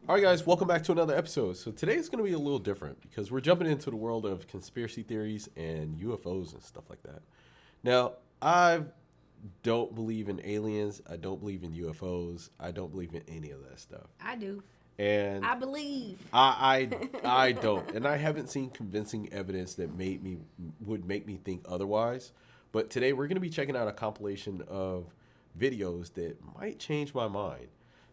All right, guys, welcome back to another episode. So today is going to be a little different because we're jumping into the world of conspiracy theories and UFOs and stuff like that. Now, I don't believe in aliens. I don't believe in UFOs. I don't believe in any of that stuff. I do. And I believe. I don't, and I haven't seen convincing evidence that would make me think otherwise. But today we're going to be checking out a compilation of videos that might change my mind.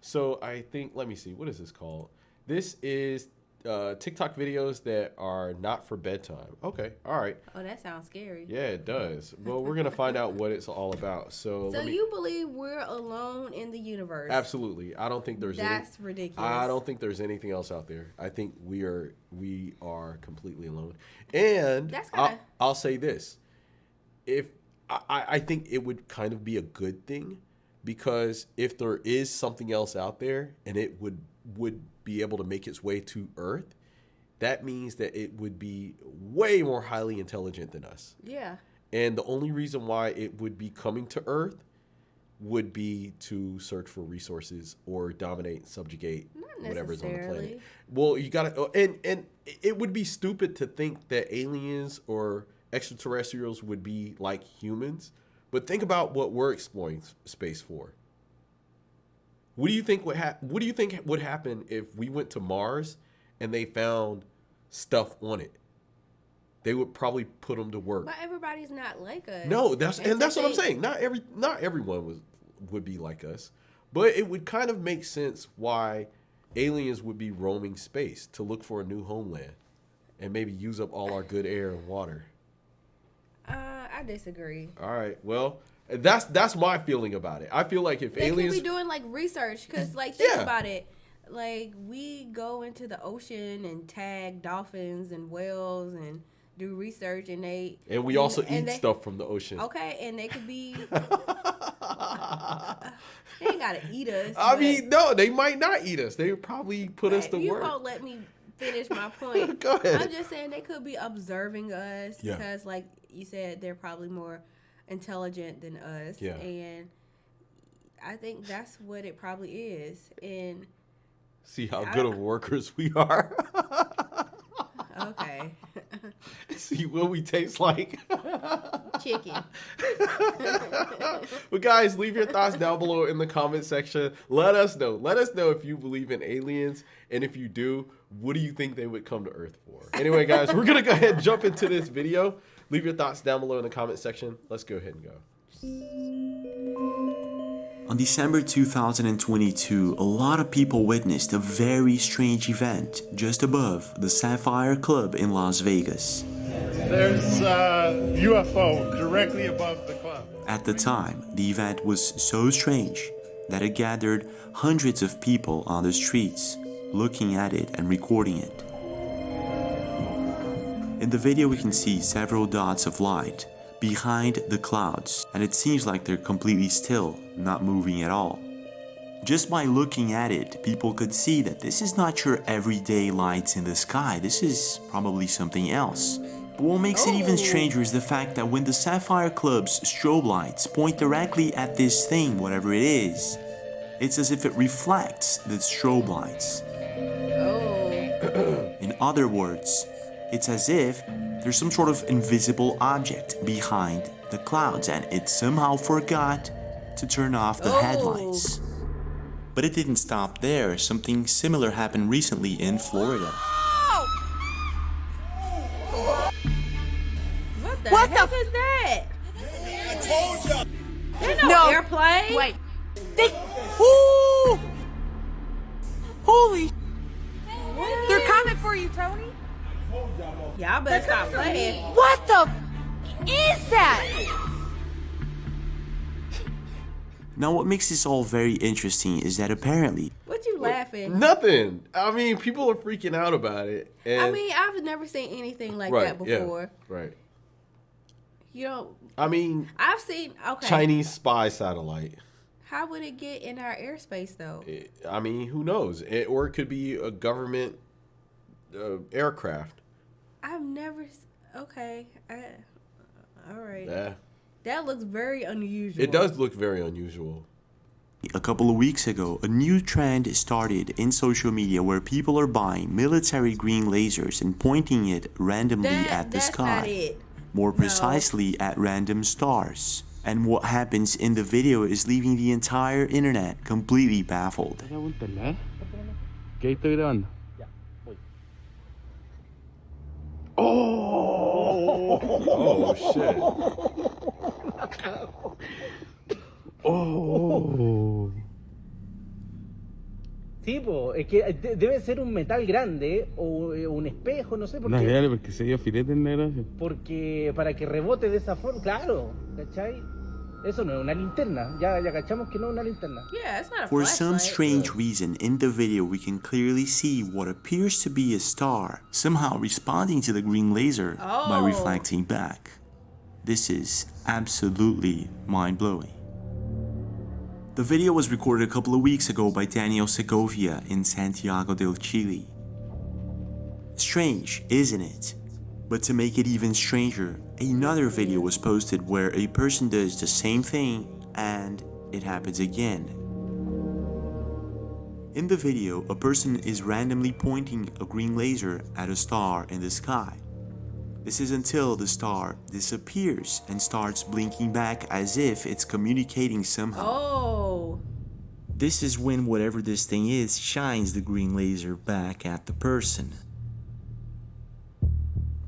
So I think, let me see, what is this called? This is TikTok videos that are not for bedtime. Okay, all right. Oh, that sounds scary. Yeah, it does. Well, we're going to find out what it's all about. So you believe we're alone in the universe? Absolutely. I don't think there's That's ridiculous. I don't think there's anything else out there. I think we are completely alone. And That's kinda... I'll say this. If I think it would kind of be a good thing, because if there is something else out there and it would be able to make its way to Earth, that means that it would be way more highly intelligent than us. Yeah. And the only reason why it would be coming to Earth would be to search for resources or dominate, subjugate whatever's on the planet. Well, you got to, and it would be stupid to think that aliens or extraterrestrials would be like humans. But think about what we're exploring space for. What do you think would happen if we went to Mars and they found stuff on it? They would probably put them to work. But everybody's not like us. No, that's what I'm saying. Not everyone would be like us, but it would kind of make sense why aliens would be roaming space to look for a new homeland and maybe use up all our good air and water. I disagree. All right. Well, that's my feeling about it. I feel like if aliens could be doing like research, because think about it. Like, we go into the ocean and tag dolphins and whales and do research, and we also eat stuff from the ocean. Okay, and they could be. They ain't gotta eat us. I mean, no, they might not eat us. They would probably put us to work. You won't let me finish my point. Go ahead. I'm just saying they could be observing us because, like you said, they're probably more intelligent than us. Yeah. And I think that's what it probably is. And see how good of workers we are. Okay. See what we taste like. Chicken. But guys, leave your thoughts down below in the comment section. Let us know. Let us know if you believe in aliens, and if you do, what do you think they would come to Earth for? Anyway, guys, we're gonna go ahead and jump into this video. Leave your thoughts down below in the comment section. Let's go ahead and go. On December 2022, a lot of people witnessed a very strange event just above the Sapphire Club in Las Vegas. There's a UFO directly above the club. At the time, the event was so strange that it gathered hundreds of people on the streets, looking at it and recording it. In the video, we can see several dots of light behind the clouds, and it seems like they're completely still, not moving at all. Just by looking at it, people could see that this is not your everyday lights in the sky. This is probably something else. But what makes it even stranger is the fact that when the Sapphire Club's strobe lights point directly at this thing, whatever it is, it's as if it reflects the strobe lights. In other words, it's as if there's some sort of invisible object behind the clouds and it somehow forgot to turn off the headlights. But it didn't stop there. Something similar happened recently in Florida. What the heck is that? I told you. There's no airplane. Wait. Ooh! Holy. They're coming for you, Tony. Y'all better stop playing. What the is that? Now what makes this all very interesting is that apparently... What you laughing? Nothing. I mean, people are freaking out about it. And I mean, I've never seen anything like that before. Yeah, right. You know, I mean, I've seen, Chinese spy satellite. How would it get in our airspace, though? I mean, who knows? Or it could be a government aircraft. I've never... Okay. All right. Yeah. That looks very unusual. It does look very unusual. A couple of weeks ago, a new trend started in social media where people are buying military green lasers and pointing it randomly at the sky. More precisely at random stars. And what happens in the video is leaving the entire internet completely baffled. Oh shit. Oh. Tipo, es que debe ser un metal grande o un espejo, no sé por No, qué. claro, porque se dio filete en negro. Porque para que rebote de esa forma, claro, ¿cachai? Eso no es una linterna, ya cachamos que no es una linterna. Yeah, it's not a For flashlight. some strange reason, in the video we can clearly see what appears to be a star, somehow responding to the green laser by reflecting back. This is absolutely mind-blowing. The video was recorded a couple of weeks ago by Daniel Segovia in Santiago del Chile. Strange, isn't it? But to make it even stranger, another video was posted where a person does the same thing and it happens again. In the video, a person is randomly pointing a green laser at a star in the sky. This is until the star disappears and starts blinking back as if it's communicating somehow. Oh. This is when whatever this thing is shines the green laser back at the person.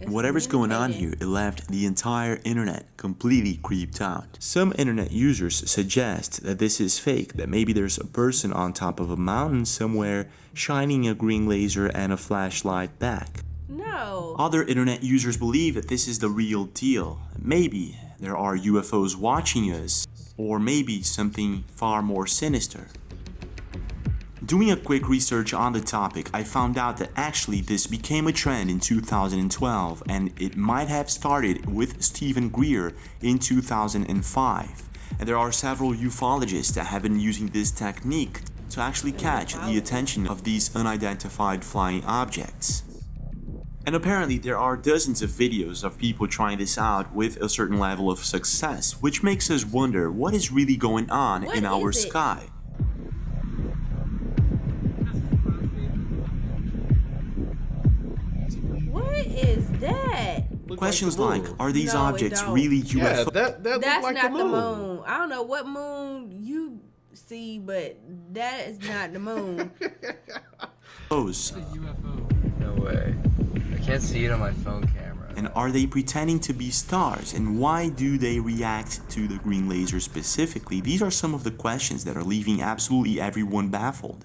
Whatever's going on here, it left the entire internet completely creeped out. Some internet users suggest that this is fake, that maybe there's a person on top of a mountain somewhere shining a green laser and a flashlight back. No. Other internet users believe that this is the real deal. Maybe there are UFOs watching us, or maybe something far more sinister. Doing a quick research on the topic, I found out that actually this became a trend in 2012, and it might have started with Stephen Greer in 2005. And there are several ufologists that have been using this technique to actually catch the attention of these unidentified flying objects. And apparently there are dozens of videos of people trying this out with a certain level of success, which makes us wonder what is really going on in our sky. What is that? Questions like, are these objects really UFO? Yeah, that That's like not the the moon. moon. I don't know what moon you see, but that is not the moon. No way. I can't see it on my phone camera. And are they pretending to be stars? And why do they react to the green laser specifically? These are some of the questions that are leaving absolutely everyone baffled.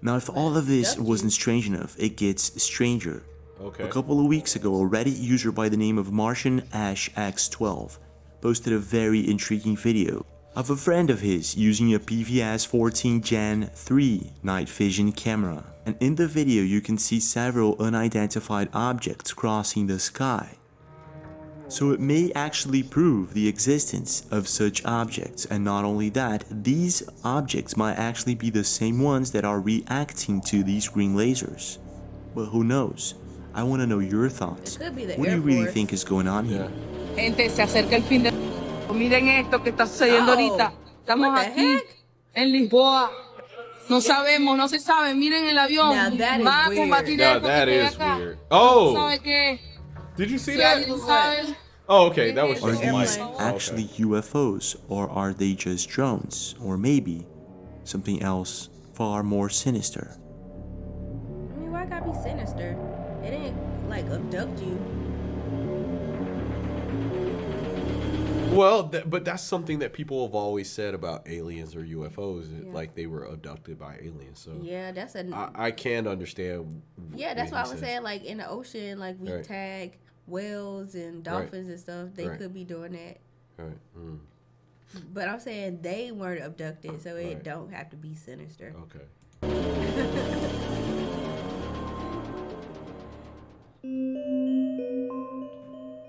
Now, if all of this wasn't strange enough, it gets stranger. Okay. A couple of weeks ago, a Reddit user by the name of Martian Ash X12 posted a very intriguing video of a friend of his using a PVS 14 Gen 3 night vision camera. And in the video you can see several unidentified objects crossing the sky. So it may actually prove the existence of such objects, and not only that, these objects might actually be the same ones that are reacting to these green lasers. But who knows? I want to know your thoughts. It could be the What do Air you really Force. think is going on here? Gente, se acerca el fin de... Miren esto que está sucediendo ahorita. Estamos What the aquí heck? en Lisboa. No sabemos, no se sabe. Miren el avión. Now that is Va a weird. combatir Now esto que that hay is acá. weird. No Oh, sabe qué. did you see Si that? alguien sabe. Oh, okay, that was Are just these light. actually UFOs, or are they just drones? Or maybe something else far more sinister? I mean, why gotta be sinister? It didn't like abduct you. Well, but that's something that people have always said about aliens or UFOs, like they were abducted by aliens. So Yeah, that's a. I can understand. Yeah, that's what why I he was says. saying, like in the ocean, like we Right. tag whales and dolphins and stuff. They Right. could be doing that. Right. Mm. But I'm saying they weren't abducted, so it Right. don't have to be sinister. Okay.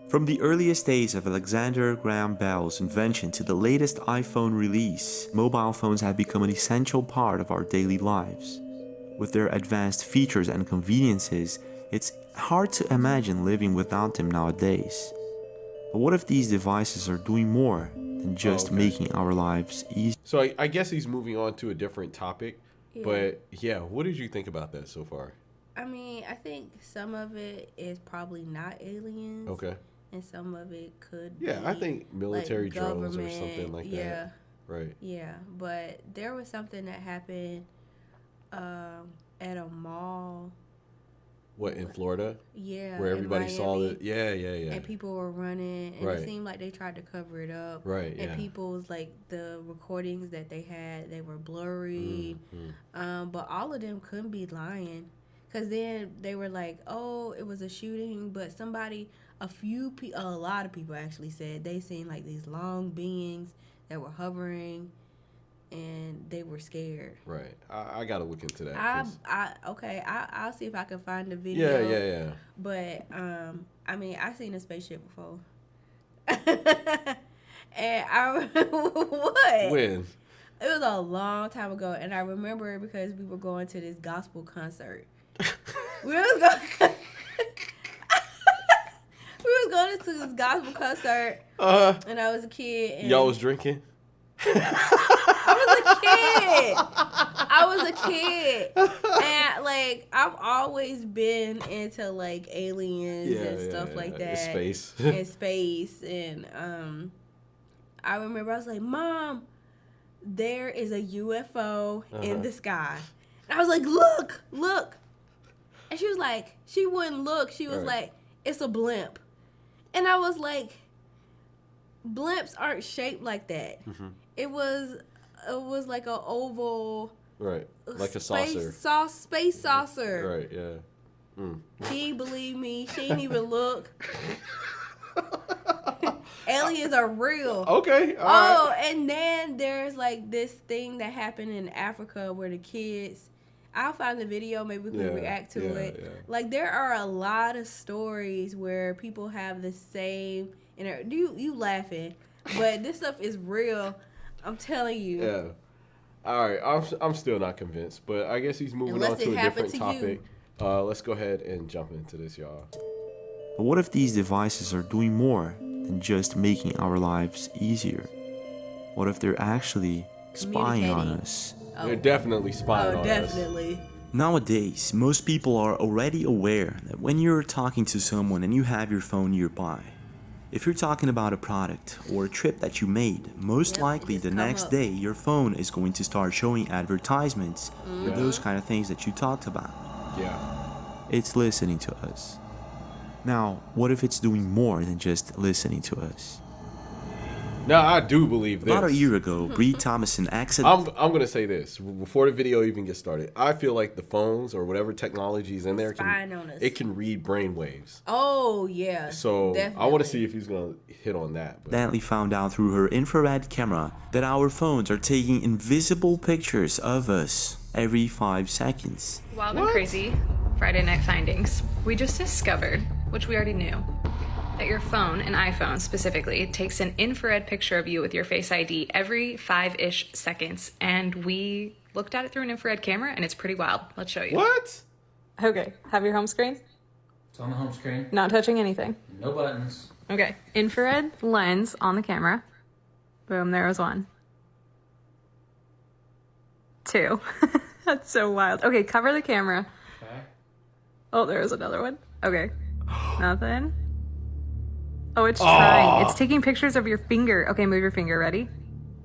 From the earliest days of Alexander Graham Bell's invention to the latest iPhone release, mobile phones have become an essential part of our daily lives. With their advanced features and conveniences, it's hard to imagine living without them nowadays. But what if these devices are doing more than just making our lives easier? So I guess he's moving on to a different topic. Yeah. But yeah, what did you think about that so far? I mean, I think some of it is probably not aliens. Okay. And some of it could be. Yeah, I think military like drones or something like that. Right. Yeah, but there was something that happened at a mall. What, in Florida? Yeah. Where everybody saw it. Yeah. And people were running, and it seemed like they tried to cover it up. Right, and people's, like, the recordings that they had, they were blurry. But all of them couldn't be lying. Because then they were like, oh, it was a shooting, but a lot of people actually said they seen, like, these long beings that were hovering, and they were scared. Right. I got to look into that. I'll see if I can find the video. Yeah. But, I mean, I've seen a spaceship before. And what? When? It was a long time ago, and I remember it because we were going to this gospel concert. We was going to this gospel concert, and I was a kid. And y'all was drinking? I was a kid, and like I've always been into like aliens and stuff like that, space, and I remember I was like, Mom, there is a UFO in the sky, and I was like, look, and she was like, she wouldn't look, she was like, it's a blimp, and I was like, blimps aren't shaped like that. It was like an oval, right? Like a saucer. Space saucer. Right. Yeah. She didn't believe me. She didn't even look. Aliens are real. Okay. All right. And then there's like this thing that happened in Africa where the kids. I'll find the video. Maybe we can react to it. Yeah. Like there are a lot of stories where people have the same. You laughing, but this stuff is real. I'm telling you. Yeah. All right. I'm still not convinced, but I guess he's moving on to a different topic. Let's go ahead and jump into this, y'all. But what if these devices are doing more than just making our lives easier? What if they're actually spying on us? They're definitely spying on us. Nowadays, most people are already aware that when you're talking to someone and you have your phone nearby, if you're talking about a product or a trip that you made, most likely the next day your phone is going to start showing advertisements for those kind of things that you talked about. Yeah. It's listening to us. Now, what if it's doing more than just listening to us? Now, I do believe this. About a year ago, Bree Thomason accidentally... I'm going to say this. Before the video even gets started, I feel like the phones or whatever technology is in there, it can read brainwaves. Oh, yeah. So definitely. I want to see if he's going to hit on that. Accidentally found out through her infrared camera that our phones are taking invisible pictures of us every 5 seconds. Wild and crazy Friday night findings. We just discovered, which we already knew, that your phone, an iPhone specifically, takes an infrared picture of you with your Face ID every 5-ish seconds. And we looked at it through an infrared camera, and it's pretty wild. Let's show you. What? Okay, have your home screen. It's on the home screen. Not touching anything. No buttons. Okay, infrared lens on the camera. Boom, there was 1. 2. That's so wild. Okay, cover the camera. Okay. Oh, there was another one. Okay. Nothing. Oh, it's trying. It's taking pictures of your finger. Okay, move your finger. Ready?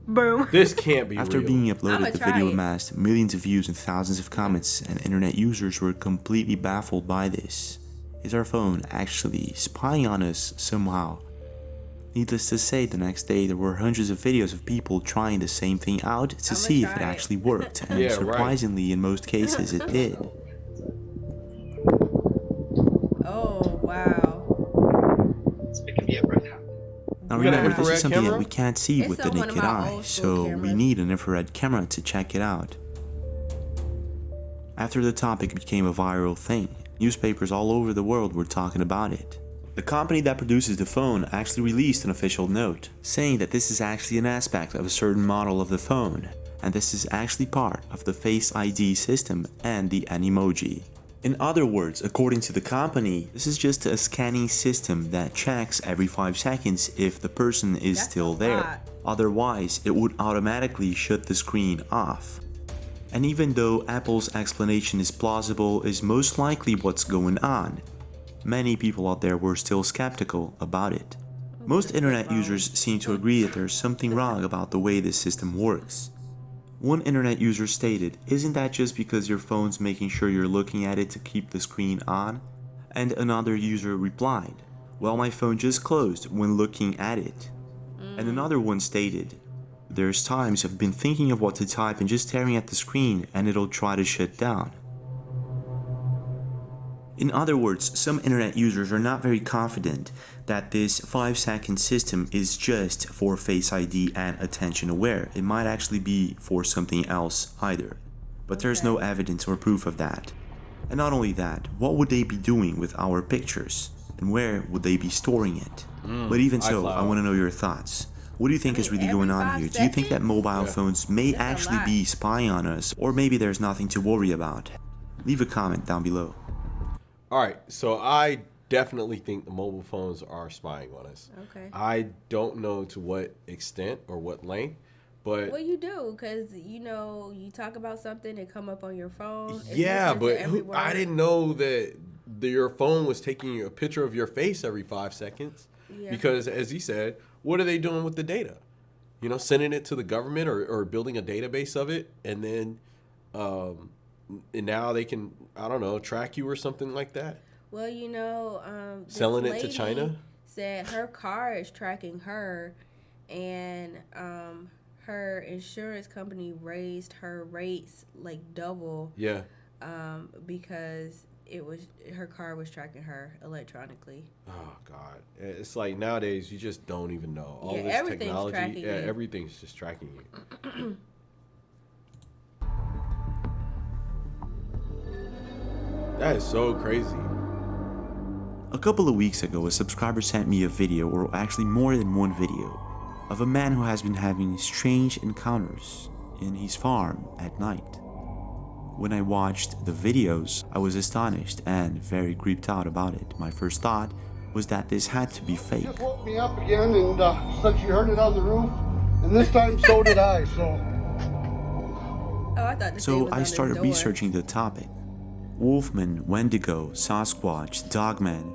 Boom. This can't be After real. being uploaded, the video amassed millions of views and thousands of comments, and internet users were completely baffled by this. Is our phone actually spying on us somehow? Needless to say, the next day there were hundreds of videos of people trying the same thing out to see if it actually worked, and surprisingly, in most cases, it did. Oh, wow. Now remember, this is something that we can't see with the naked eye, so we need an infrared camera to check it out. After the topic became a viral thing, newspapers all over the world were talking about it. The company that produces the phone actually released an official note, saying that this is actually an aspect of a certain model of the phone, and this is actually part of the Face ID system and the Animoji. In other words, according to the company, this is just a scanning system that checks every 5 seconds if the person is still there. Otherwise, it would automatically shut the screen off. And even though Apple's explanation is plausible, is most likely what's going on, many people out there were still skeptical about it. Most internet users seem to agree that there's something wrong about the way this system works. One internet user stated, "Isn't that just because your phone's making sure you're looking at it to keep the screen on?" And another user replied, "Well, my phone just closed when looking at it." And another one stated, "There's times I've been thinking of what to type and just staring at the screen and it'll try to shut down." In other words, some internet users are not very confident that this 5-second system is just for Face ID and attention aware. It might actually be for something else either. But there's no evidence or proof of that. And not only that, what would they be doing with our pictures? And where would they be storing it? But even so, I want to know your thoughts. What do you think is really going on here? Do you think that mobile phones may actually be spying on us? Or maybe there's nothing to worry about? Leave a comment down below. All right, so I definitely think the mobile phones are spying on us. Okay. I don't know to what extent or what length, but... Well, you do, because, you know, you talk about something, it come up on your phone. Yeah, but I didn't know that your phone was taking a picture of your face every 5 seconds. Yeah. Because, as he said, what are they doing with the data? You know, sending it to the government or building a database of it, and then... and now they can, I don't know, track you or something like that. Well, you know, selling it to China said her car is tracking her, and her insurance company raised her rates like double. Yeah. Because her car was tracking her electronically. Oh God, it's like nowadays you just don't even know all this everything's technology. Tracking you. Everything's just tracking you. That is so crazy. A couple of weeks ago, a subscriber sent me a video, or actually more than one video, of a man who has been having strange encounters in his farm at night. When I watched the videos, I was astonished and very creeped out about it. My first thought was that this had to be fake. Just woke me up again and said she heard it on the roof, and this time so did I, so... So I started researching the topic. Wolfman, Wendigo, Sasquatch, Dogman.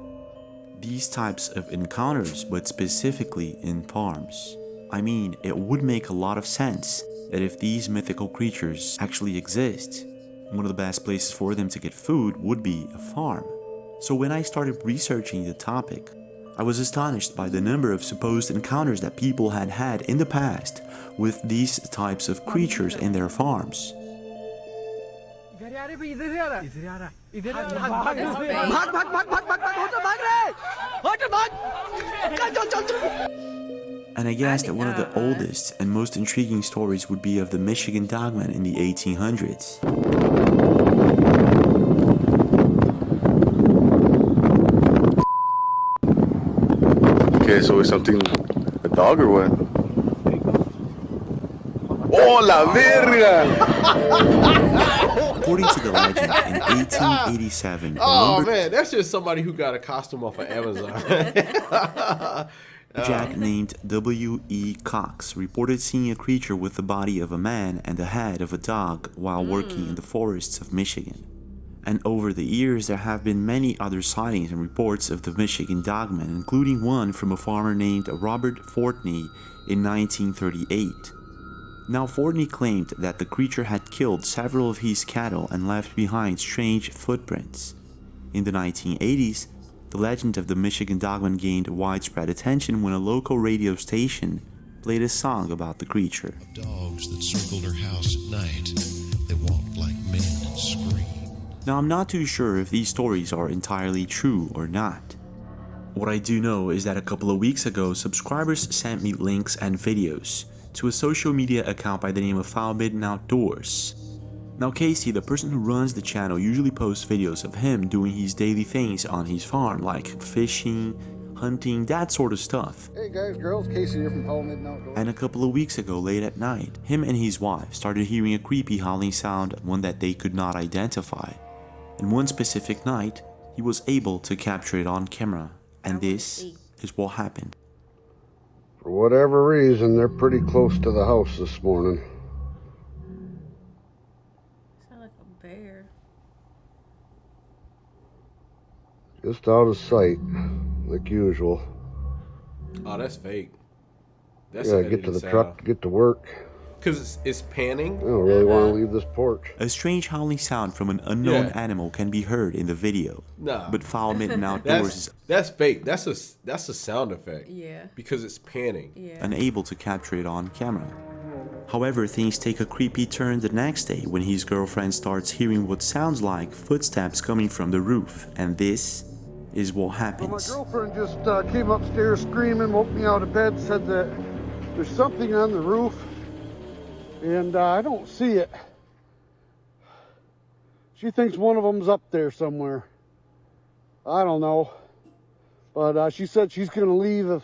These types of encounters, but specifically in farms. I mean, it would make a lot of sense that if these mythical creatures actually exist, one of the best places for them to get food would be a farm. So when I started researching the topic, I was astonished by the number of supposed encounters that people had had in the past with these types of creatures in their farms. And I guess that one of the oldest and most intriguing stories would be of the Michigan Dogman in the 1800s. Okay, so is something a dog or what? Oh, la verga! According to the legend, in 1887... Oh, man, that's just somebody who got a costume off of Amazon. Jack named W.E. Cox reported seeing a creature with the body of a man and the head of a dog while working in the forests of Michigan. And over the years, there have been many other sightings and reports of the Michigan Dogman, including one from a farmer named Robert Fortney in 1938. Now, Fortney claimed that the creature had killed several of his cattle and left behind strange footprints. In the 1980s, the legend of the Michigan Dogman gained widespread attention when a local radio station played a song about the creature. Dogs that circled her house at night, they walked like men and screamed. Now, I'm not too sure if these stories are entirely true or not. What I do know is that a couple of weeks ago, subscribers sent me links and videos to a social media account by the name of Forbidden Outdoors. Now Casey, the person who runs the channel, usually posts videos of him doing his daily things on his farm, like fishing, hunting, that sort of stuff. Hey guys, girls, Casey here from Forbidden Outdoors. And a couple of weeks ago, late at night, him and his wife started hearing a creepy howling sound, one that they could not identify. And one specific night, he was able to capture it on camera. And this is what happened. For whatever reason, they're pretty close to the house this morning. Sound like a bear. Just out of sight, like usual. Oh, that's fake. That's Yeah, get to the truck, get to work. Because it's panning. I don't really want to leave this porch. A strange howling sound from an unknown animal can be heard in the video. Nah. But foul mitten outdoors that's fake. That's a sound effect. Yeah. Because it's panning. Yeah. unable to capture it on camera. However, things take a creepy turn the next day when his girlfriend starts hearing what sounds like footsteps coming from the roof. And this is what happens. Well, my girlfriend just came upstairs screaming, woke me out of bed, said that there's something on the roof. And I don't see it. She thinks one of them's up there somewhere. I don't know. But she said she's going to leave if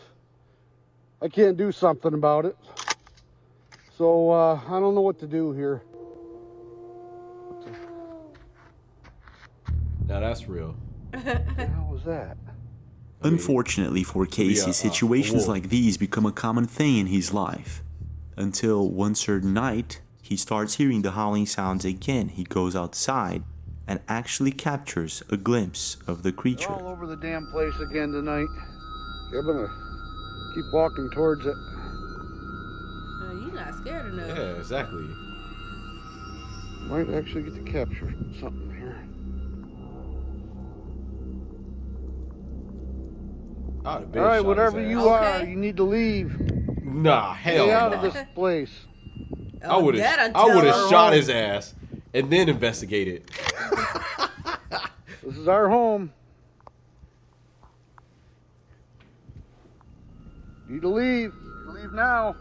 I can't do something about it. So I don't know what to do here. Now that's real. What the hell was that? Unfortunately for Casey, situations like these become a common thing in his life. Until one certain night, he starts hearing the howling sounds again. He goes outside and actually captures a glimpse of the creature. All over the damn place again tonight. I'm gonna keep walking towards it. You're not scared enough. Yeah, exactly. Might actually get to capture something here. All right, whatever you are, you need to leave. Nah, hell Get out nah. of this place. I would have shot his ass and then investigated. This is our home. Need to leave. Leave now.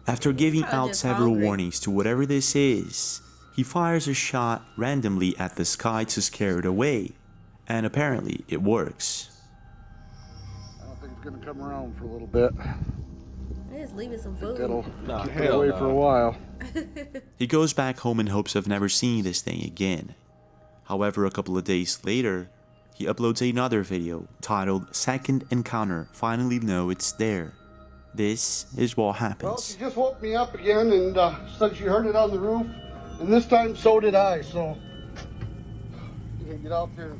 After giving out several warnings to whatever this is, he fires a shot randomly at the sky to scare it away. And apparently it works. I don't think it's gonna come around for a little bit. Just leave it some food. That'll keep it away for a while. He goes back home in hopes of never seeing this thing again. However, a couple of days later, he uploads another video titled Second Encounter. Finally know it's there. This is what Well, happens. she just woke me up again and said she heard it on the roof. And this time, so did I, so... You can get out there.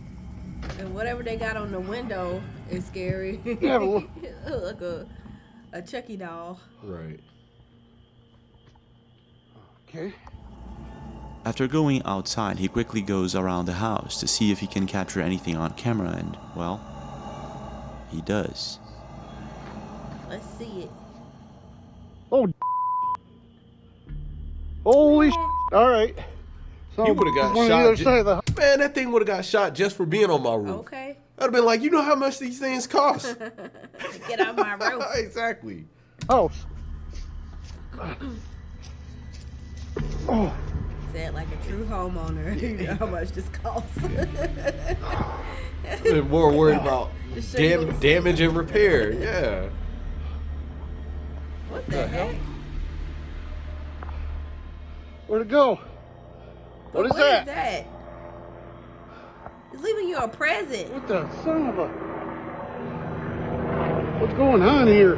And whatever they got on the window is scary. Yeah, look. Like a Chucky doll. Right. Okay. After going outside, he quickly goes around the house to see if he can capture anything on camera and, well, he does. Let's see it. Oh, holy all right. So He would have got on the shot. other side of the Man, that thing would have got shot just for being on my roof. Okay. I'd have been like, you know how much these things cost? Get out my roof. Exactly. house. Oh. Said like a true homeowner. You know how much this costs. Been more worried about Just show you damage and repair. Yeah. What the heck? Where'd it go? What is that? That? It's leaving you a present. What the son of a... What's going on here?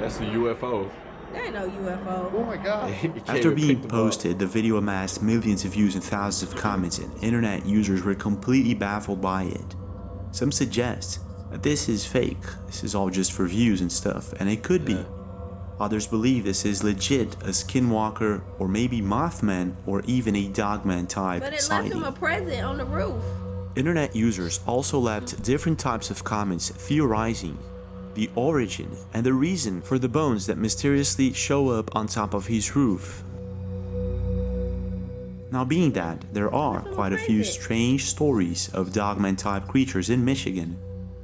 That's a UFO. There ain't no UFO. Oh my God. After being posted, the video amassed millions of views and thousands of comments, and internet users were completely baffled by it. Some suggest that this is fake, this is all just for views and stuff, and it could be. Others believe this is legit, a skinwalker, or maybe Mothman, or even a Dogman type But it sighting. left him a present on the roof. Internet users also left different types of comments theorizing the origin and the reason for the bones that mysteriously show up on top of his roof. Now, being that there are quite a few strange stories of Dogman type creatures in Michigan,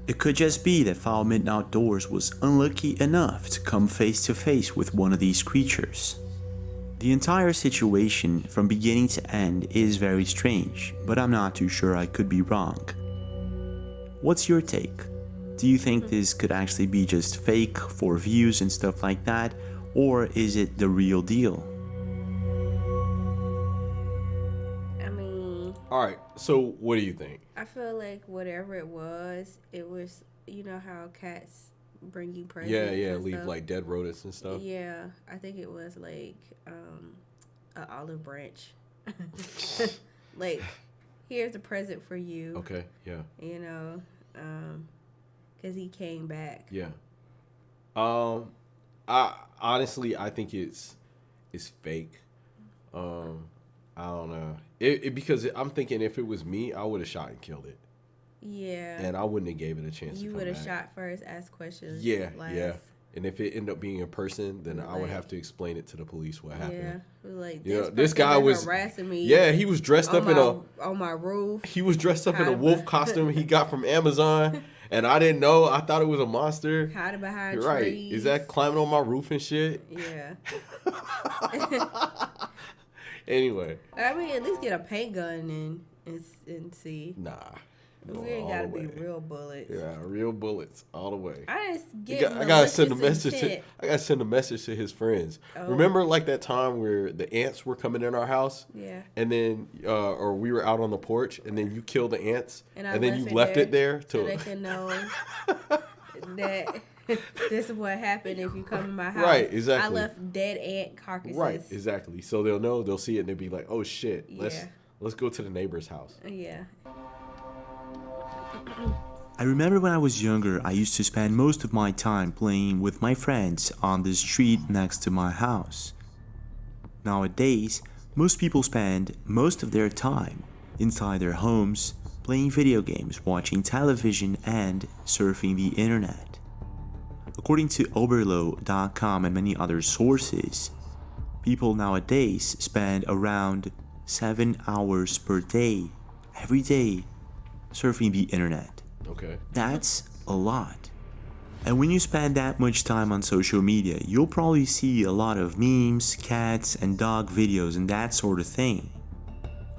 it could just be that Foul Mitten Outdoors was unlucky enough to come face to face with one of these creatures. The entire situation from beginning to end is very strange, but I'm not too sure I could be wrong. What's your take? Do you think this could actually be just fake for views and stuff like that? Or is it the real deal? I mean, all right. So what do you think? I feel like whatever it was, you know how cats bring you presents. Yeah, and leave stuff? like dead rodents and stuff. Yeah, I think it was like an olive branch. Like, here's a present for you. Okay, yeah. You know, because he came back. Yeah. I honestly, I think it's fake. I don't know. Because I'm thinking if it was me, I would have shot and killed it. Yeah. And I wouldn't have gave it a chance. You would have shot first, asked questions. Yeah, yeah. And if it ended up being a person, then I would have to explain it to the police what happened. Yeah, like this guy was harassing me. Yeah, he was dressed up on my roof. He was dressed up in a wolf costume he got from Amazon, and I didn't know. I thought it was a monster. Hiding behind trees. Right? Is that climbing on my roof and shit? Yeah. Anyway, I mean, at least get a paint gun and see. Nah. We ain't gotta be real bullets. Yeah, real bullets all the way. I just get. I gotta send a message. I gotta send a message to his friends. Oh. Remember, like that time where the ants were coming in our house. Yeah. And then, or we were out on the porch, and then you killed the ants, and then you left it there so they can know that this is what happened if you come in my house. Right. Exactly. I left dead ant carcasses. Right. Exactly. So they'll know. They'll see it, and they'll be like, "Oh shit, let's go to the neighbor's house." Yeah. I remember when I was younger, I used to spend most of my time playing with my friends on the street next to my house. Nowadays, most people spend most of their time inside their homes, playing video games, watching television, and surfing the internet. According to Oberlo.com and many other sources, people nowadays spend around 7 hours per day, every day, surfing the internet. Okay. That's a lot. And when you spend that much time on social media, you'll probably see a lot of memes, cats, and dog videos and that sort of thing.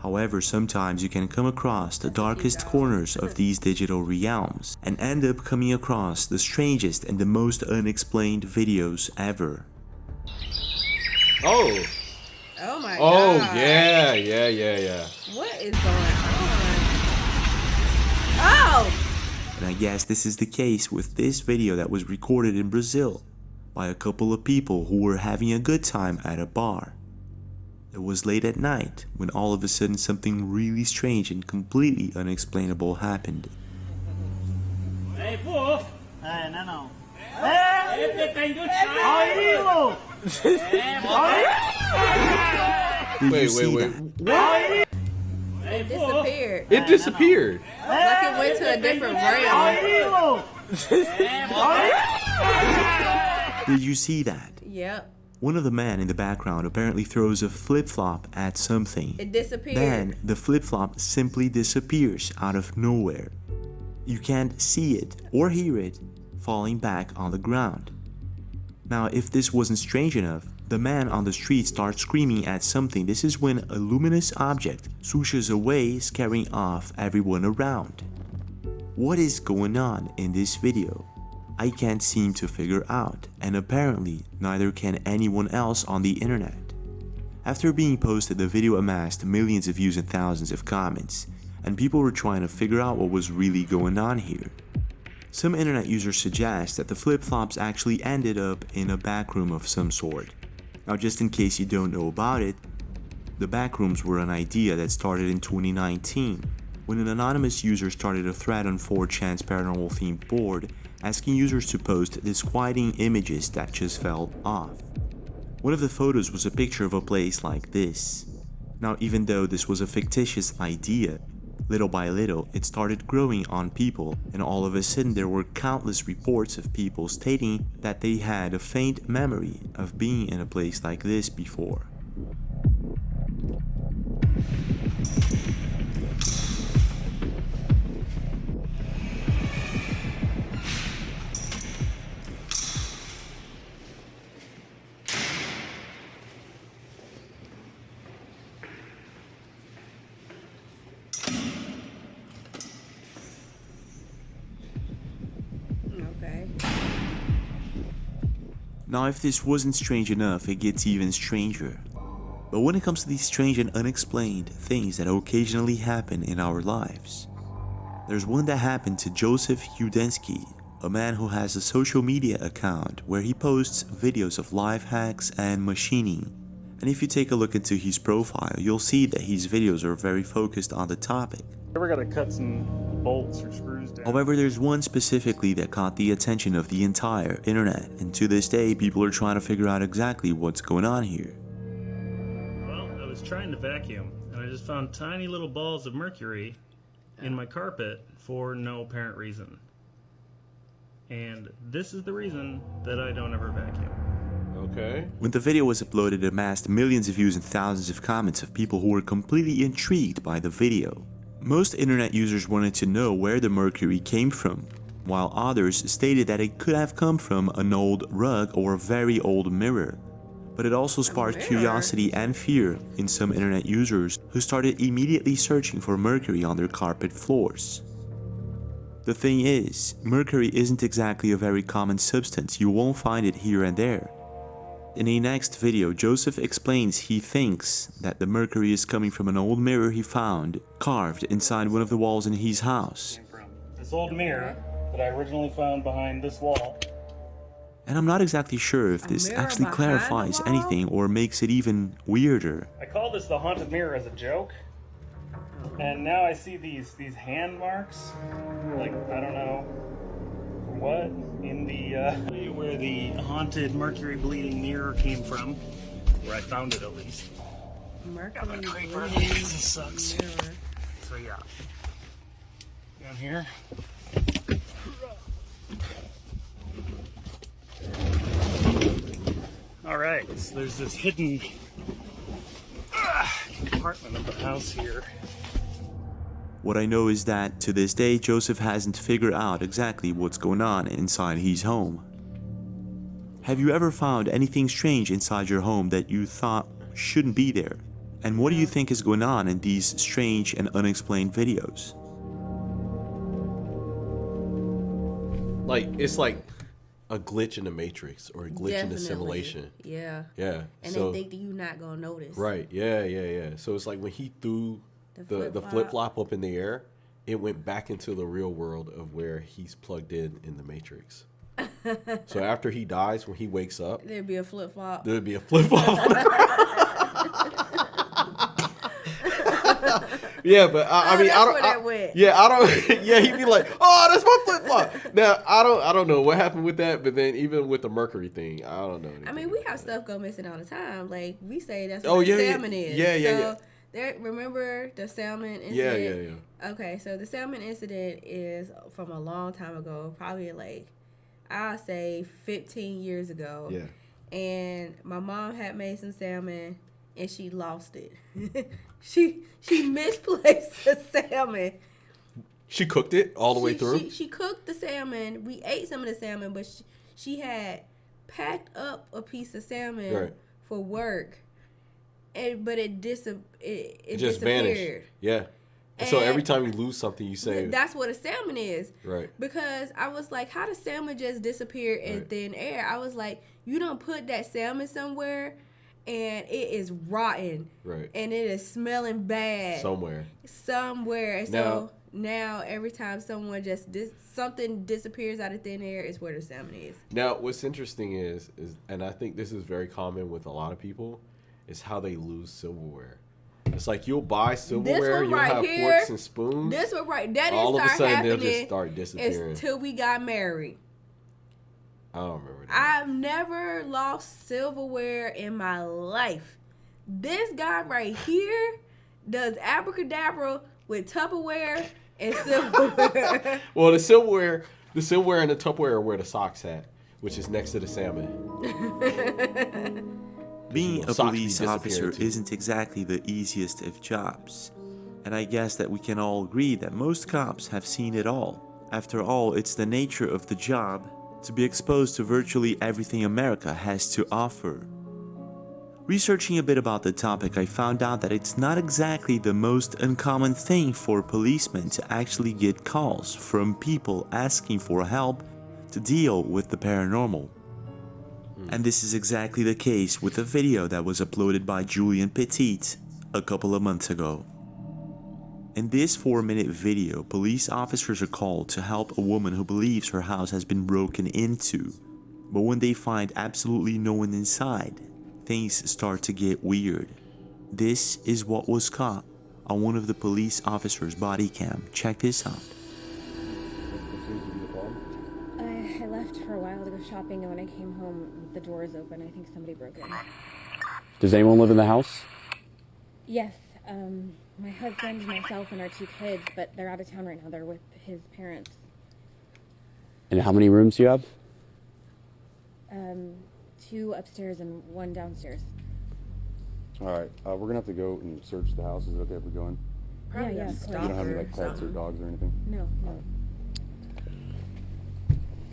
However, sometimes you can come across the darkest corners of these digital realms and end up coming across the strangest and the most unexplained videos ever. Oh. Oh my god. Oh, yeah. What is going on? Oh! And I guess this is the case with this video that was recorded in Brazil by a couple of people who were having a good time at a bar. It was late at night when all of a sudden something really strange and completely unexplainable happened. Hey, pô! É, não. Wait. What? It disappeared. It disappeared. Like it went to a different realm. Did you see that? Yep. One of the men in the background apparently throws a flip-flop at something. It disappeared. Then the flip-flop simply disappears out of nowhere. You can't see it or hear it falling back on the ground. Now, if this wasn't strange enough, the man on the street starts screaming at something. This is when a luminous object swooshes away, scaring off everyone around. What is going on in this video? I can't seem to figure out, and apparently neither can anyone else on the internet. After being posted, the video amassed millions of views and thousands of comments, and people were trying to figure out what was really going on here. Some internet users suggest that the flip-flops actually ended up in a backroom of some sort. Now, just in case you don't know about it, the backrooms were an idea that started in 2019, when an anonymous user started a thread on 4chan's paranormal themed board asking users to post disquieting images that just fell off. One of the photos was a picture of a place like this. Now, even though this was a fictitious idea, little by little it started growing on people, and all of a sudden there were countless reports of people stating that they had a faint memory of being in a place like this before. Now, if this wasn't strange enough, it gets even stranger. But when it comes to these strange and unexplained things that occasionally happen in our lives, there's one that happened to Joseph Udensky, a man who has a social media account where he posts videos of life hacks and machining. And if you take a look into his profile, you'll see that his videos are very focused on the topic. Ever got to cut some bolts or screws down? However, there's one specifically that caught the attention of the entire internet, and to this day, people are trying to figure out exactly what's going on here. Well, I was trying to vacuum, and I just found tiny little balls of mercury in my carpet for no apparent reason. And this is the reason that I don't ever vacuum. Okay. When the video was uploaded, it amassed millions of views and thousands of comments of people who were completely intrigued by the video. Most internet users wanted to know where the mercury came from, while others stated that it could have come from an old rug or a very old mirror. But it also sparked curiosity and fear in some internet users who started immediately searching for mercury on their carpet floors. The thing is, mercury isn't exactly a very common substance. You won't find it here and there. In a next video, Joseph explains he thinks that the mercury is coming from an old mirror he found carved inside one of the walls in his house. This old mirror that I originally found behind this wall. And I'm not exactly sure if this actually clarifies anything or makes it even weirder. I call this the haunted mirror as a joke. And now I see these hand marks, like, I don't know what, in the, where the haunted mercury bleeding mirror came from, where I found it at least. Mercury bleeding This sucks. mirror. So yeah, down here. All right, so there's this hidden compartment of the house here. What I know is that to this day, Joseph hasn't figured out exactly what's going on inside his home. Have you ever found anything strange inside your home that you thought shouldn't be there? And what do you think is going on in these strange and unexplained videos? Like, it's like a glitch in the matrix or a glitch in the Definitely. simulation. Yeah. Yeah. And so, they think that you're not gonna notice. Right. Yeah. So it's like when he threw the flip-flop up in the air, it went back into the real world of where he's plugged in the matrix. So after he dies, when he wakes up, There'd be a flip-flop. there'd be a flip-flop. Yeah, but I mean, I don't. Yeah, I don't. Yeah, he'd be like, "Oh, that's my flip flop." Now, I don't know what happened with that, but then even with the mercury thing, I don't know. I mean, we have stuff go missing all the time. Like we say, that's what salmon is. Yeah. There, remember the salmon incident? Yeah. Okay, so the salmon incident is from a long time ago, probably like I'll say 15 years ago. Yeah. And my mom had made some salmon, and she lost it. She misplaced the salmon. She cooked it all the way through? She cooked the salmon. We ate some of the salmon, but she had packed up a piece of salmon for work. But it just disappeared. Vanished. Yeah. And so every time you lose something, you say... That's what a salmon is. Right. Because I was like, how does salmon just disappear in thin air? I was like, you don't put that salmon somewhere... and it is rotten. Right. And it is smelling bad. Somewhere. And so now every time someone something disappears out of thin air is where the salmon is. Now, what's interesting is, and I think this is very common with a lot of people, is how they lose silverware. It's like you'll buy silverware, you'll have forks and spoons. That didn't all of a sudden happening they'll just start disappearing. Until we got married. I don't remember that. I've never lost silverware in my life. This guy right here does abracadabra with Tupperware and silverware. Well, the silverware and the Tupperware are where the socks at, which is next to the salmon. Being a police officer isn't exactly the easiest of jobs. And I guess that we can all agree that most cops have seen it all. After all, it's the nature of the job to be exposed to virtually everything America has to offer. Researching a bit about the topic, I found out that it's not exactly the most uncommon thing for policemen to actually get calls from people asking for help to deal with the paranormal. And this is exactly the case with a video that was uploaded by Julian Petit a couple of months ago. In this 4-minute video, police officers are called to help a woman who believes her house has been broken into. But when they find absolutely no one inside, things start to get weird. This is what was caught on one of the police officers' body cam. Check this out. I left for a while to go shopping, and when I came home, the door is open. I think somebody broke in. Does anyone live in the house? Yes, my husband, myself, and our 2 kids, but they're out of town right now. They're with his parents. And how many rooms do you have? 2 upstairs and 1 downstairs. All right, we're gonna have to go and search the house. Is it okay if we go in? Probably Yeah, a of course. You don't have any like stalker or pets or something. dogs or anything? No, no.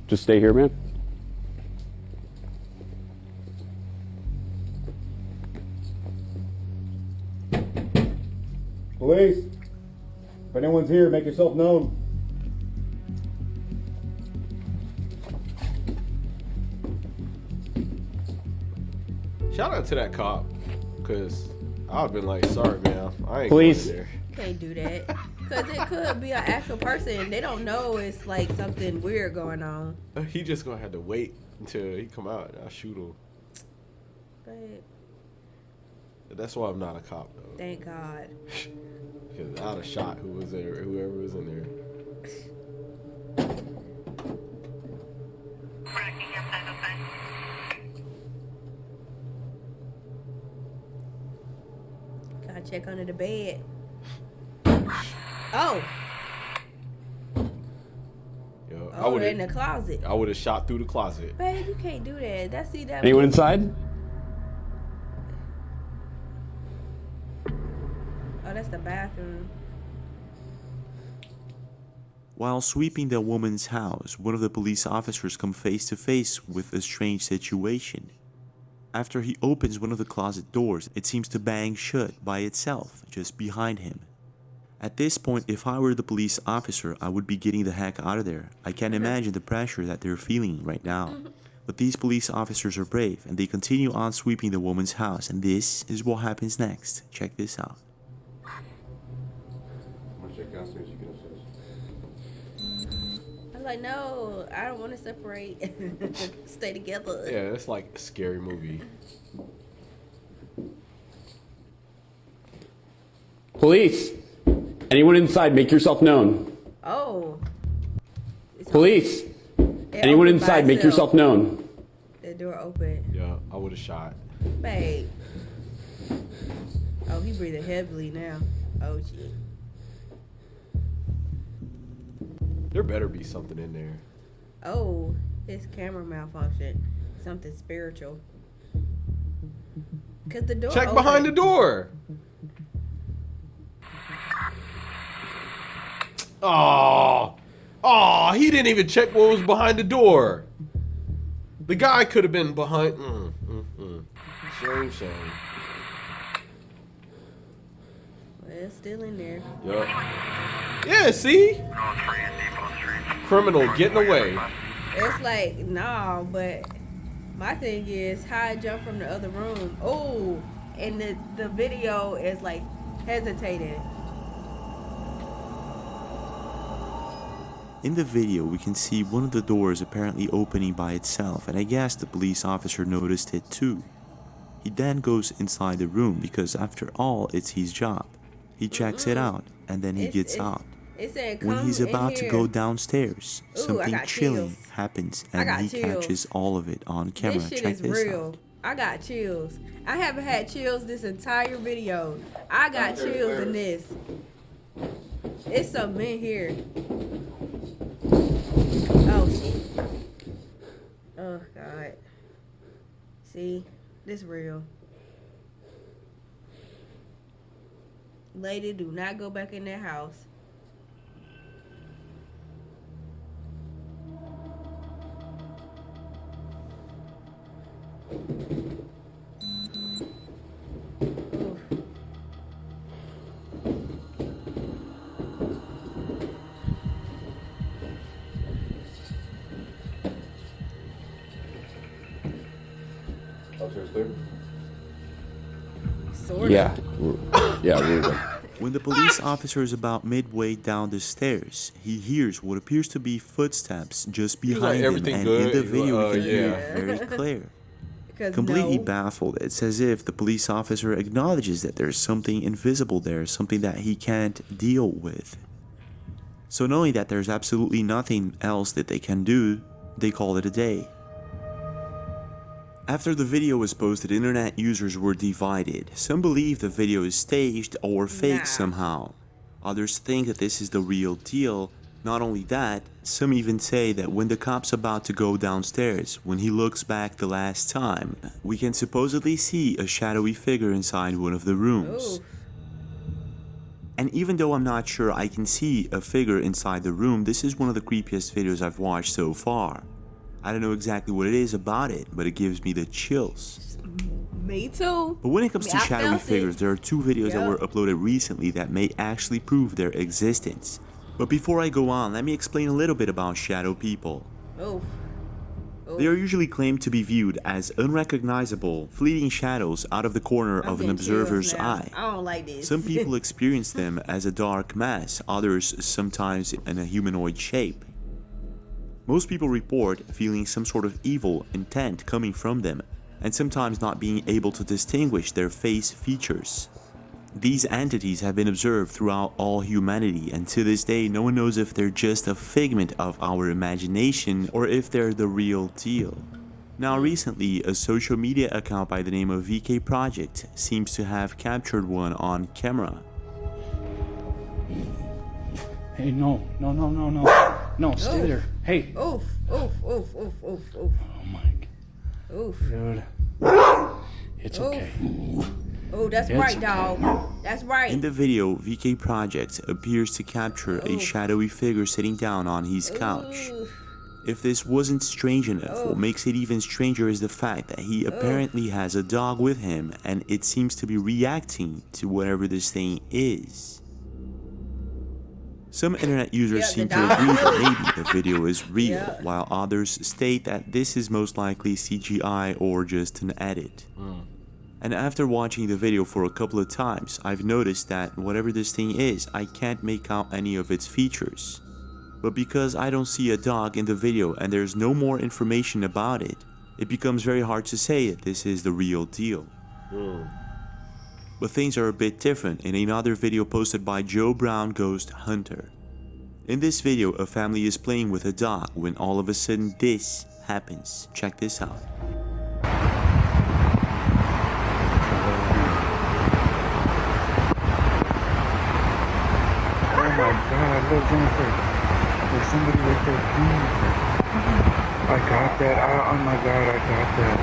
Just stay here, man. Police, if anyone's here, make yourself known. Shout out to that cop, because I've been like, sorry, man, I ain't Police. going there. Can't do that. Because it could be an actual person. They don't know it's like something weird going on. He just gonna have to wait until he come out and I'll shoot him. But That's why I'm not a cop, though. thank God. Because I'd have shot whoever was in there. Gotta check under the bed. Oh. Yo, Oh, they're in the closet. I would have shot through the closet. Babe, you can't do that. That. Anyone inside? Oh, that's the bathroom. While sweeping the woman's house, one of the police officers come face to face with a strange situation. After he opens one of the closet doors, it seems to bang shut by itself, just behind him. At this point, if I were the police officer, I would be getting the heck out of there. I can't imagine the pressure that they're feeling right now. But these police officers are brave, and they continue on sweeping the woman's house, and this is what happens next. Check this out. I'm gonna check downstairs. You get upstairs. I'm like, no, I don't want to separate. Stay together. Yeah, it's like a scary movie. Police! Anyone inside, make yourself known. Oh. Police! Anyone inside, make yourself known. The door open. Yeah, I would have shot. Babe. Oh, he breathing heavily now. Oh, shit. There better be something in there. Oh, his camera malfunction. Something spiritual. Cause the door. Check open. behind the door. Oh, he didn't even check what was behind the door. The guy could have been behind. Shame. Well, it's still in there. Yup. Yeah, see? Criminal getting away. It's like, nah, but my thing is how I jump from the other room. Oh, and the video is like hesitating. In the video, we can see one of the doors apparently opening by itself, and I guess the police officer noticed it too. He then goes inside the room because after all, it's his job. He checks it out, and then he gets out. It said, When he's "Come about in to here." go downstairs, Ooh, I something got chilling chills. happens, I and got he chills. catches all of it on camera. This shit Check is this real. out. I got chills. I haven't had chills this entire video. I got chills in this. It's something in here. Oh shit. Oh God. See, this real. Lady, do not go back in that house. Downstairs clear? Sort of. Yeah. We're good. When the police officer is about midway down the stairs, he hears what appears to be footsteps just behind him, everything and good? in the video we can hear yeah. it very clear. Because Completely no. baffled, it's as if the police officer acknowledges that there's something invisible there, something that he can't deal with. So knowing that there's absolutely nothing else that they can do, they call it a day. After the video was posted, internet users were divided. Some believe the video is staged or faked somehow. Others think that this is the real deal. Not only that, some even say that when the cop's about to go downstairs, when he looks back the last time, we can supposedly see a shadowy figure inside one of the rooms. Ooh. And even though I'm not sure I can see a figure inside the room, this is one of the creepiest videos I've watched so far. I don't know exactly what it is about it, but it gives me the chills. Me too. But when it comes to I shadowy felt figures, it. there are two videos that were uploaded recently that may actually prove their existence. But before I go on, let me explain a little bit about shadow people. Oof. They are usually claimed to be viewed as unrecognizable, fleeting shadows out of the corner of an observer's eye. I don't like this. Some people experience them as a dark mass, others sometimes in a humanoid shape. Most people report feeling some sort of evil intent coming from them, and sometimes not being able to distinguish their face features. These entities have been observed throughout all humanity, and to this day no one knows if they're just a figment of our imagination or if they're the real deal. Now recently, a social media account by the name of VK Project seems to have captured one on camera. Hey, no, stay Oof. there. Hey. Oof. Oh my God. Oof. Dude. It's okay. Oh, that's It's right, okay. dog. That's right. In the video, VK Project appears to capture a shadowy figure sitting down on his couch. If this wasn't strange enough, what makes it even stranger is the fact that he apparently has a dog with him, and it seems to be reacting to whatever this thing is. Some internet users seem to agree that maybe the video is real, while others state that this is most likely CGI or just an edit. And after watching the video for a couple of times, I've noticed that whatever this thing is, I can't make out any of its features. But because I don't see a dog in the video and there's no more information about it, it becomes very hard to say that this is the real deal. But things are a bit different in another video posted by Joe Brown Ghost Hunter. In this video, a family is playing with a dog when all of a sudden this happens. Check this out. Oh my God, look, Jennifer. There's somebody right there. I got that. Oh my God, I got that.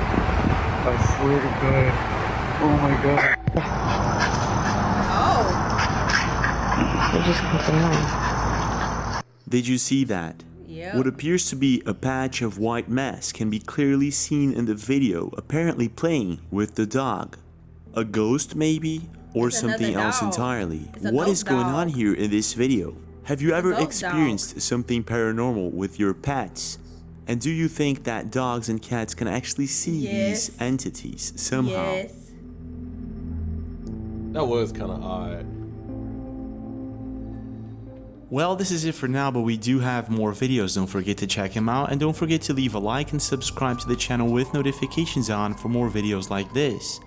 I swear to God. Oh my God. Oh. They just put them on. Did you see that? Yep. What appears to be a patch of white mass can be clearly seen in the video, apparently playing with the dog. A ghost maybe? Or It's something another else dog. entirely. It's a What ghost is going on dog. here in this video? Have you ever ghost experienced something paranormal with your pets? And do you think that dogs and cats can actually see these entities somehow? Yes. That was kind of odd. Well, this is it for now, but we do have more videos. Don't forget to check them out, and don't forget to leave a like and subscribe to the channel with notifications on for more videos like this.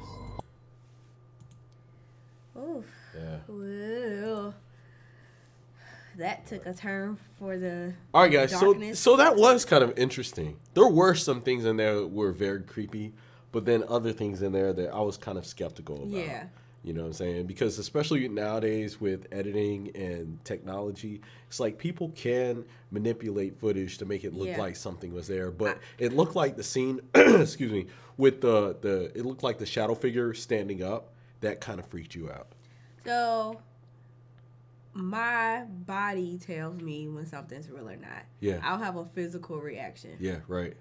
Oof. Yeah. Well, that took a turn for the All right, guys. darkness. So that was kind of interesting. There were some things in there that were very creepy, but then other things in there that I was kind of skeptical about. Yeah. You know what I'm saying? Because especially nowadays with editing and technology, it's like people can manipulate footage to make it look like something was there. But it looked like the scene, excuse me, with it looked like the shadow figure standing up. That kind of freaked you out. So my body tells me when something's real or not. Yeah. I'll have a physical reaction. Yeah, right.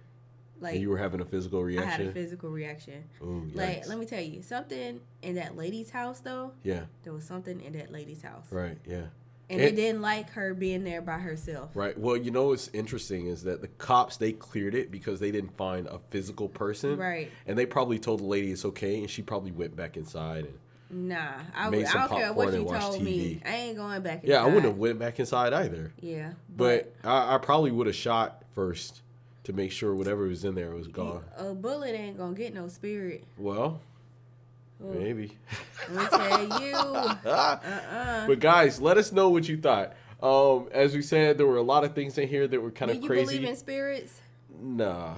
Like, and you were having a physical reaction? I had a physical reaction. Ooh, like, let me tell you, something in that lady's house, though. Yeah. There was something in that lady's house. Right, yeah. And they didn't like her being there by herself. Right. Well, you know what's interesting is that the cops, they cleared it because they didn't find a physical person. Right. And they probably told the lady it's okay, and she probably went back inside and I don't care what you told me. I ain't going back inside. Yeah, I wouldn't have went back inside either. Yeah. But I probably would have shot first to make sure whatever was in there was gone. A bullet ain't going to get no spirit. Well, maybe. Let me tell you. But guys, let us know what you thought. As we said, there were a lot of things in here that were kind of crazy. Do you believe in spirits? Nah,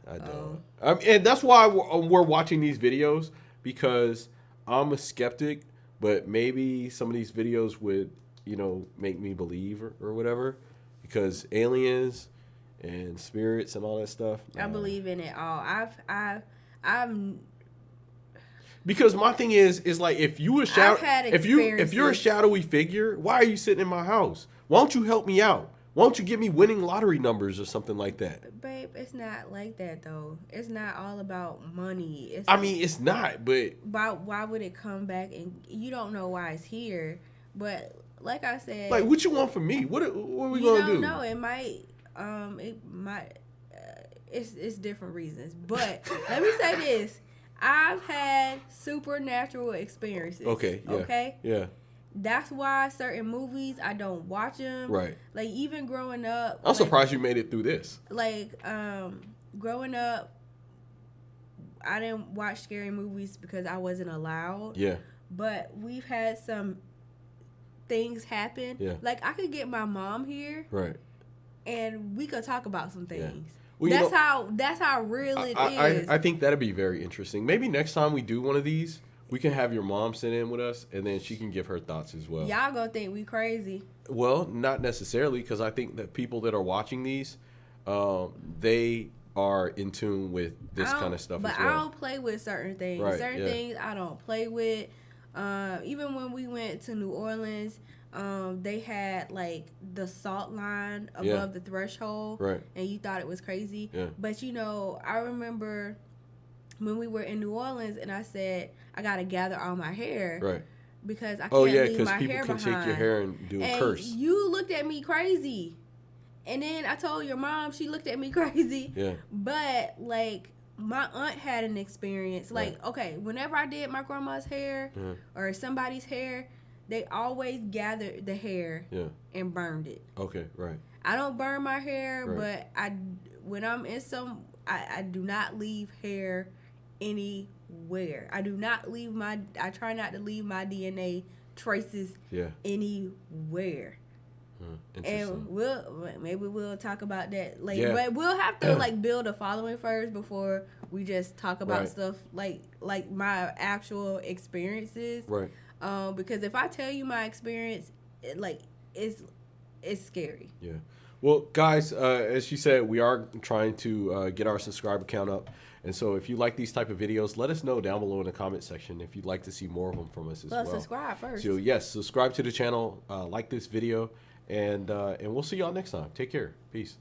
I don't. And that's why we're watching these videos, because I'm a skeptic, but maybe some of these videos would, make me believe or whatever, because aliens and spirits and all that stuff. I believe in it all. I'm Because my thing is like, if you're a shadowy figure, why are you sitting in my house? Why don't you help me out? Why don't you give me winning lottery numbers or something like that? Babe, it's not like that though. It's not all about money. It's not, but why would it come back and you don't know why it's here? But like I said, like, what you want from me? What are we gonna do? No, it might. It's different reasons. But let me say this. I've had supernatural experiences. Okay. Yeah. Okay. Yeah. That's why certain movies I don't watch them. Right. Like even growing up. I'm surprised you made it through this. Like growing up, I didn't watch scary movies because I wasn't allowed. Yeah. But we've had some things happen. Yeah. Like I could get my mom here. Right. And we could talk about some things. Yeah. Well, that's how real it is. I think that'd be very interesting. Maybe next time we do one of these, we can have your mom sit in with us, and then she can give her thoughts as well. Y'all gonna think we crazy. Well, not necessarily, because I think that people that are watching these, they are in tune with this kind of stuff as well. But I don't play with certain things. Right, certain things I don't play with. Even when we went to New Orleans, they had like the salt line above the threshold, right? And you thought it was crazy, yeah. But I remember when we were in New Orleans, and I said I gotta gather all my hair, right? Because I can't leave my hair behind. People can take your hair and do a curse. You looked at me crazy, and then I told your mom. She looked at me crazy. Yeah. But like my aunt had an experience. Like okay, whenever I did my grandma's hair or somebody's hair, they always gathered the hair and burned it. Okay, right. I don't burn my hair, but when I'm in I do not leave hair anywhere. I try not to leave my DNA traces anywhere. And maybe we'll talk about that later. Yeah. But we'll have to like build a following first before we just talk about stuff like my actual experiences. Right. Because if I tell you my experience, it's scary. Yeah. Well, guys, as she said, we are trying to get our subscriber count up. And so if you like these type of videos, let us know down below in the comment section if you'd like to see more of them from us as well. Subscribe first. So, yes, subscribe to the channel, like this video, and we'll see y'all next time. Take care. Peace.